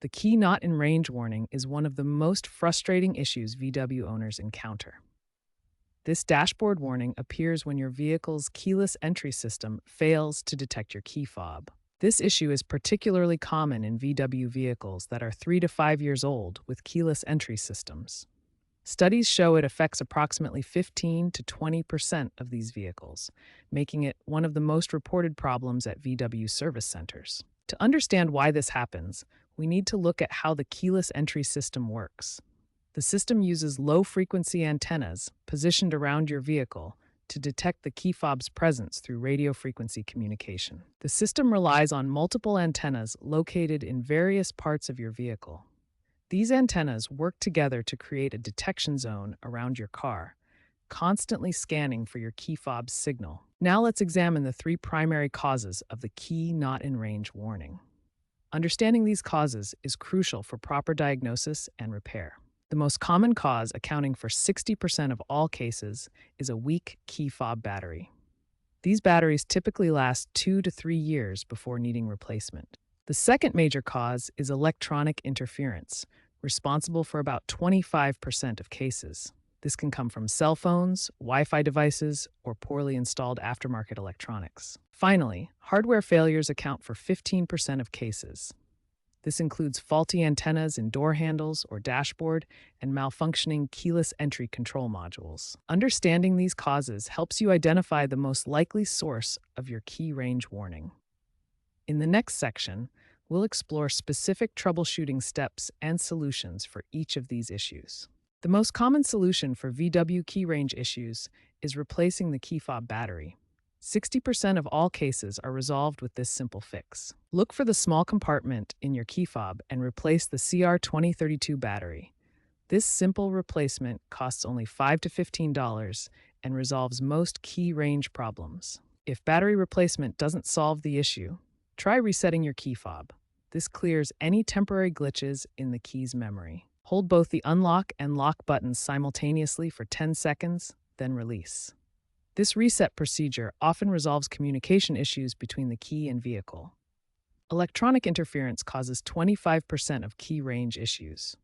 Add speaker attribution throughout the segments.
Speaker 1: The key not in range warning is one of the most frustrating issues VW owners encounter. This dashboard warning appears when your vehicle's keyless entry system fails to detect your key fob. This issue is particularly common in VW vehicles that are 3 to 5 years old with keyless entry systems. Studies show it affects approximately 15 to 20% of these vehicles, making it one of the most reported problems at VW service centers. To understand why this happens, we need to look at how the keyless entry system works. The system uses low-frequency antennas positioned around your vehicle to detect the key fob's presence through radio frequency communication. The system relies on multiple antennas located in various parts of your vehicle. These antennas work together to create a detection zone around your car, constantly scanning for your key fob's signal. Now let's examine the three primary causes of the key not in range warning. Understanding these causes is crucial for proper diagnosis and repair. The most common cause, accounting for 60% of all cases, is a weak key fob battery. These batteries typically last 2 to 3 years before needing replacement. The second major cause is electronic interference, responsible for about 25% of cases. This can come from cell phones, Wi-Fi devices, or poorly installed aftermarket electronics. Finally, hardware failures account for 15% of cases. This includes faulty antennas in door handles or dashboard and malfunctioning keyless entry control modules. Understanding these causes helps you identify the most likely source of your key range warning. In the next section, we'll explore specific troubleshooting steps and solutions for each of these issues. The most common solution for VW key range issues is replacing the key fob battery. 60% of all cases are resolved with this simple fix. Look for the small compartment in your key fob and replace the CR2032 battery. This simple replacement costs only $5 to $15 and resolves most key range problems. If battery replacement doesn't solve the issue, try resetting your key fob. This clears any temporary glitches in the key's memory. Hold both the unlock and lock buttons simultaneously for 10 seconds, then release. This reset procedure often resolves communication issues between the key and vehicle. Electronic interference causes 25% of key range issues.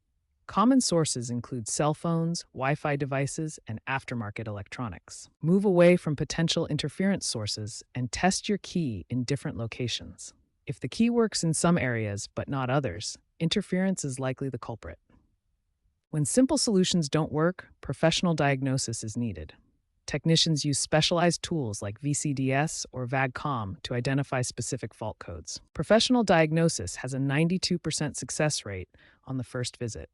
Speaker 1: Common sources include cell phones, Wi-Fi devices, and aftermarket electronics. Move away from potential interference sources and test your key in different locations. If the key works in some areas but not others, interference is likely the culprit. When simple solutions don't work, professional diagnosis is needed. Technicians use specialized tools like VCDS or VAGCOM to identify specific fault codes. Professional diagnosis has a 92% success rate on the first visit.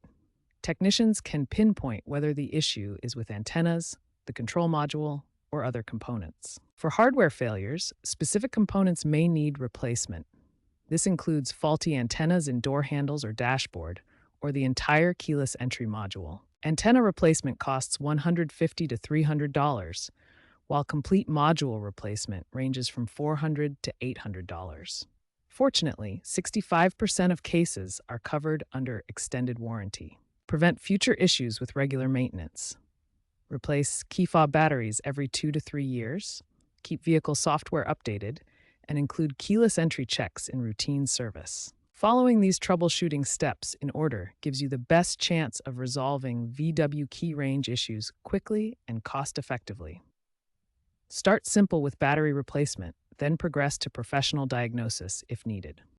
Speaker 1: Technicians can pinpoint whether the issue is with antennas, the control module, or other components. For hardware failures, specific components may need replacement. This includes faulty antennas in door handles or dashboard, or the entire keyless entry module. Antenna replacement costs $150 to $300, while complete module replacement ranges from $400 to $800. Fortunately, 65% of cases are covered under extended warranty. Prevent future issues with regular maintenance. Replace key fob batteries every 2 to 3 years. Keep vehicle software updated, and include keyless entry checks in routine service. Following these troubleshooting steps in order gives you the best chance of resolving VW key range issues quickly and cost-effectively. Start simple with battery replacement, then progress to professional diagnosis if needed.